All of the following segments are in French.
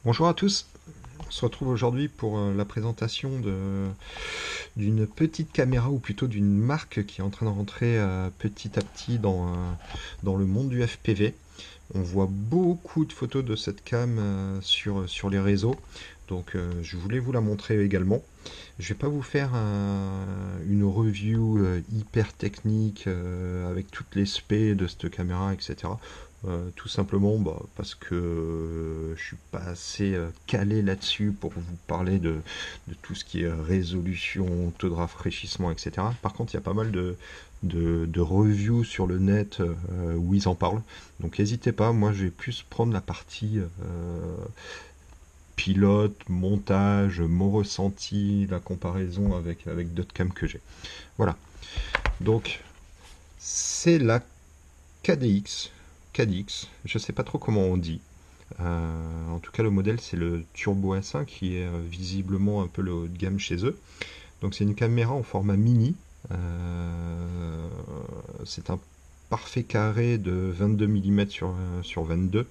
Bonjour à tous, on se retrouve aujourd'hui pour la présentation d'une petite caméra ou plutôt d'une marque qui est en train de rentrer petit à petit dans le monde du FPV. On voit beaucoup de photos de cette cam sur les réseaux, donc je voulais vous la montrer également. Je vais pas vous faire une review hyper technique avec toutes les specs de cette caméra, etc. Tout simplement parce que je suis pas assez calé là-dessus pour vous parler de tout ce qui est résolution, taux de rafraîchissement, etc. Par contre, il y a pas mal de reviews sur le net où ils en parlent. Donc n'hésitez pas, moi je vais plus prendre la partie pilote, montage, mon ressenti, la comparaison avec d'autres cams que j'ai. Voilà. Donc c'est la KDX. KDX, je sais pas trop comment on dit. En tout cas, le modèle c'est le Turbo S1 qui est visiblement un peu le haut de gamme chez eux. Donc c'est une caméra en format mini. C'est un parfait carré de 22 mm sur 22,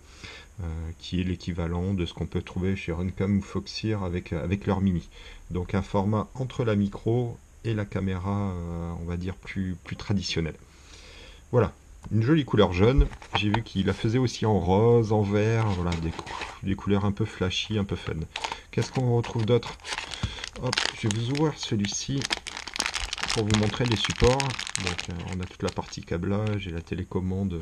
qui est l'équivalent de ce qu'on peut trouver chez Runcam ou Foxeer avec leur mini. Donc un format entre la micro et la caméra, on va dire, plus traditionnelle. Voilà, une jolie couleur jaune. J'ai vu qu'il la faisait aussi en rose, en vert, voilà, des couleurs un peu flashy, un peu fun. Qu'est-ce qu'on retrouve d'autre? Hop, je vais vous ouvrir celui-ci pour vous montrer les supports. Donc on a toute la partie câblage et la télécommande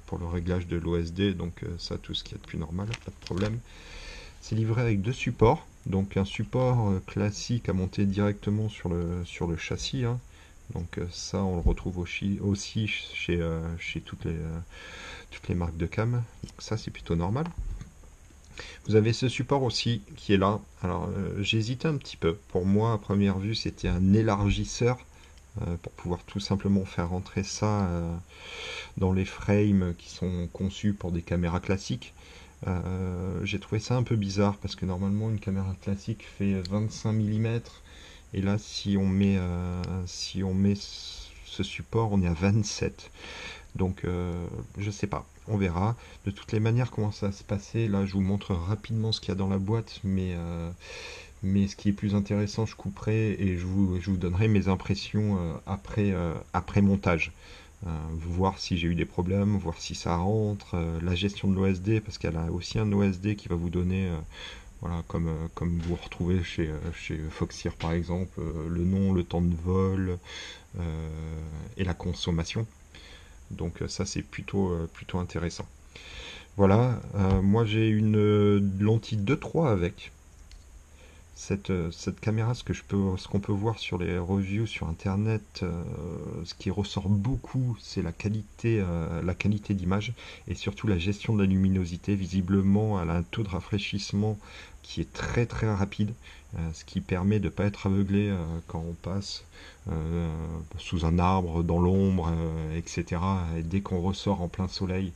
pour le réglage de l'OSD, donc ça tout ce qui est de plus normal, pas de problème. C'est livré avec deux supports, donc un support classique à monter directement sur le châssis, hein. Donc ça on le retrouve aussi chez toutes les marques de cam, donc ça c'est plutôt normal. Vous avez ce support aussi qui est là. Alors j'ai hésité un petit peu, pour moi à première vue c'était un élargisseur pour pouvoir tout simplement faire rentrer ça dans les frames qui sont conçus pour des caméras classiques. J'ai trouvé ça un peu bizarre parce que normalement une caméra classique fait 25 mm et là si on met ce support on est à 27. Donc je sais pas, on verra. De toutes les manières comment ça va se passer, là je vous montre rapidement ce qu'il y a dans la boîte, mais ce qui est plus intéressant, je couperai et je vous donnerai mes impressions après montage. Voir si j'ai eu des problèmes, voir si ça rentre, la gestion de l'OSD, parce qu'elle a aussi un OSD qui va vous donner, voilà, comme vous retrouvez chez Foxeer par exemple, le nom, le temps de vol et la consommation. Donc ça c'est plutôt intéressant. Voilà, moi j'ai une lentille 2.3 avec. Cette caméra, ce qu'on peut voir sur les reviews sur internet, ce qui ressort beaucoup, c'est la qualité d'image et surtout la gestion de la luminosité. Visiblement, elle a un taux de rafraîchissement qui est très très rapide, ce qui permet de ne pas être aveuglé quand on passe sous un arbre, dans l'ombre, etc. Et dès qu'on ressort en plein soleil,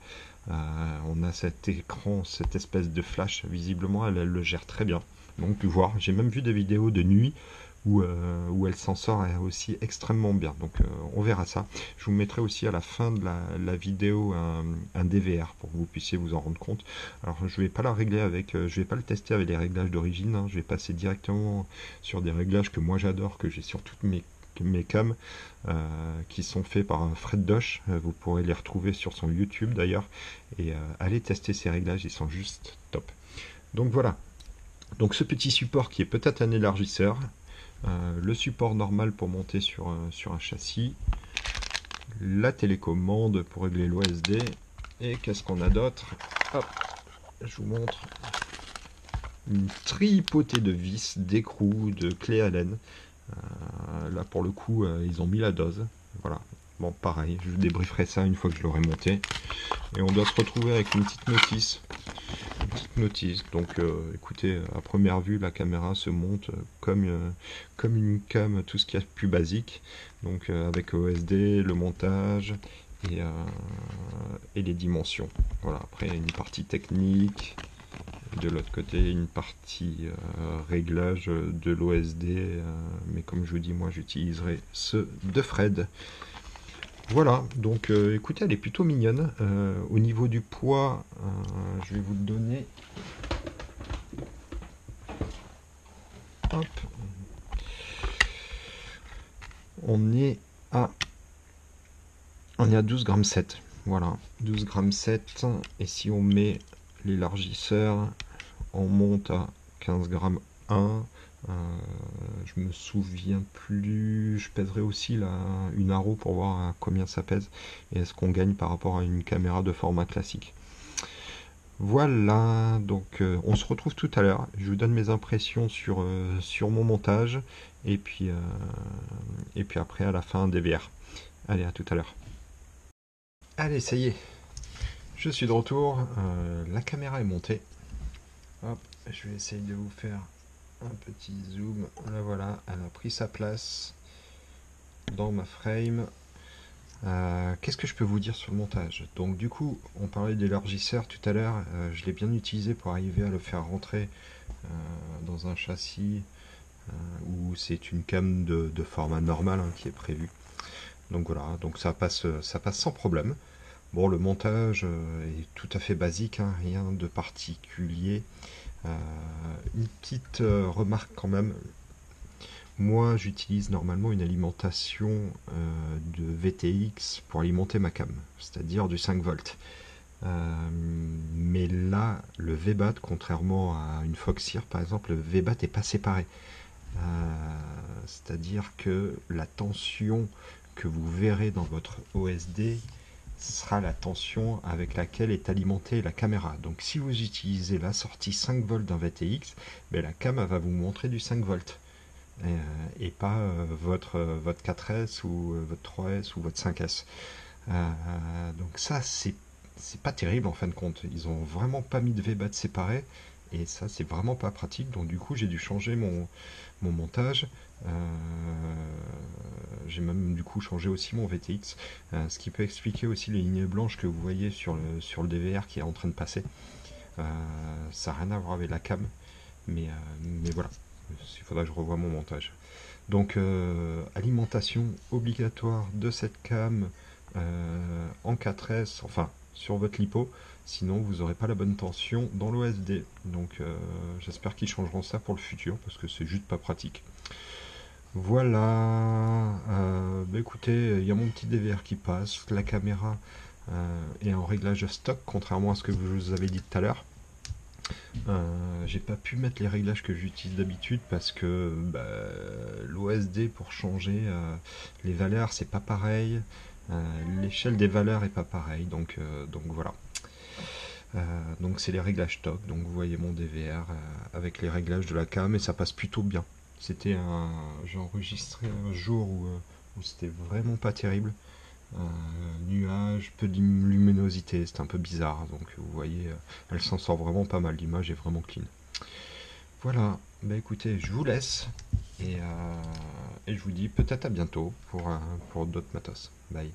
on a cet écran, cette espèce de flash. Visiblement, elle le gère très bien. Donc voir, j'ai même vu des vidéos de nuit où elle s'en sort aussi extrêmement bien. Donc on verra ça. Je vous mettrai aussi à la fin de la vidéo un DVR pour que vous puissiez vous en rendre compte. Alors je vais pas la régler je vais pas le tester avec les réglages d'origine, hein. Je vais passer directement sur des réglages que moi j'adore, que j'ai sur toutes mes cams, qui sont faits par Fred Dosh. Vous pourrez les retrouver sur son YouTube d'ailleurs. Et allez tester ces réglages, ils sont juste top. Donc voilà. Donc ce petit support qui est peut-être un élargisseur, le support normal pour monter sur un châssis, la télécommande pour régler l'OSD, et qu'est-ce qu'on a d'autre? Hop, je vous montre une tripotée de vis, d'écrous, de clés Allen. Là pour le coup ils ont mis la dose. Voilà. Bon pareil, je vous débrieferai ça une fois que je l'aurai monté. Et on doit se retrouver avec une petite notice. Donc écoutez, à première vue la caméra se monte comme une cam, tout ce qu'il y a de plus basique, donc avec OSD, le montage et, euh, et les dimensions. Voilà, après une partie technique, de l'autre côté une partie réglage de l'OSD, mais comme je vous dis, moi j'utiliserai ceux de Fred. Voilà, donc écoutez, elle est plutôt mignonne. Au niveau du poids, je vais vous le donner. hop, on est à 12 grammes 7. Voilà, 12 grammes 7. Et si on met l'élargisseur, on monte à 15 grammes 1. Je me souviens plus. Je pèserai aussi là, une Arrow pour voir à combien ça pèse et est-ce qu'on gagne par rapport à une caméra de format classique. Voilà, donc on se retrouve tout à l'heure. Je vous donne mes impressions sur mon montage et puis après à la fin des VR. Allez, à tout à l'heure. Allez, ça y est, je suis de retour. La caméra est montée. Hop, je vais essayer de vous faire un petit zoom. Là voilà, elle a pris sa place dans ma frame. Qu'est-ce que je peux vous dire sur le montage? Donc du coup, on parlait d'élargisseur tout à l'heure, je l'ai bien utilisé pour arriver à le faire rentrer dans un châssis où c'est une cam de format normal hein, qui est prévu. Donc voilà, donc ça passe sans problème. Bon, le montage est tout à fait basique, hein, rien de particulier. Une petite remarque quand même. Moi, j'utilise normalement une alimentation de VTX pour alimenter ma cam, c'est-à-dire du 5 volts. Mais là, le VBAT, contrairement à une Foxeer par exemple, le VBAT n'est pas séparé. C'est-à-dire que la tension que vous verrez dans votre OSD sera la tension avec laquelle est alimentée la caméra. Donc si vous utilisez la sortie 5 volts d'un VTX, ben, la cam va vous montrer du 5 volts. Et pas votre 4S ou votre 3S ou votre 5S. Donc ça, c'est pas terrible en fin de compte. Ils ont vraiment pas mis de VBAT séparé. Et ça, c'est vraiment pas pratique. Donc du coup, j'ai dû changer mon montage. J'ai même du coup changé aussi mon VTX. Ce qui peut expliquer aussi les lignes blanches que vous voyez sur le DVR qui est en train de passer. Ça n'a rien à voir avec la cam. Mais voilà. Il faudra que je revoie mon montage. Donc alimentation obligatoire de cette cam en 4S, enfin sur votre lipo, sinon vous n'aurez pas la bonne tension dans l'OSD. Donc j'espère qu'ils changeront ça pour le futur parce que c'est juste pas pratique. Voilà, bah écoutez, il y a mon petit DVR qui passe, la caméra est en réglage stock contrairement à ce que je vous avais dit tout à l'heure. J'ai pas pu mettre les réglages que j'utilise d'habitude parce que bah, l'OSD pour changer les valeurs c'est pas pareil, l'échelle des valeurs est pas pareil donc voilà. Donc c'est les réglages stock, donc vous voyez mon DVR avec les réglages de la cam et ça passe plutôt bien. J'ai enregistré un jour où c'était vraiment pas terrible. Nuage, peu de luminosité, c'est un peu bizarre. Donc vous voyez, elle s'en sort vraiment pas mal. L'image est vraiment clean. Voilà, bah écoutez, je vous laisse et je vous dis peut-être à bientôt pour d'autres matos. Bye.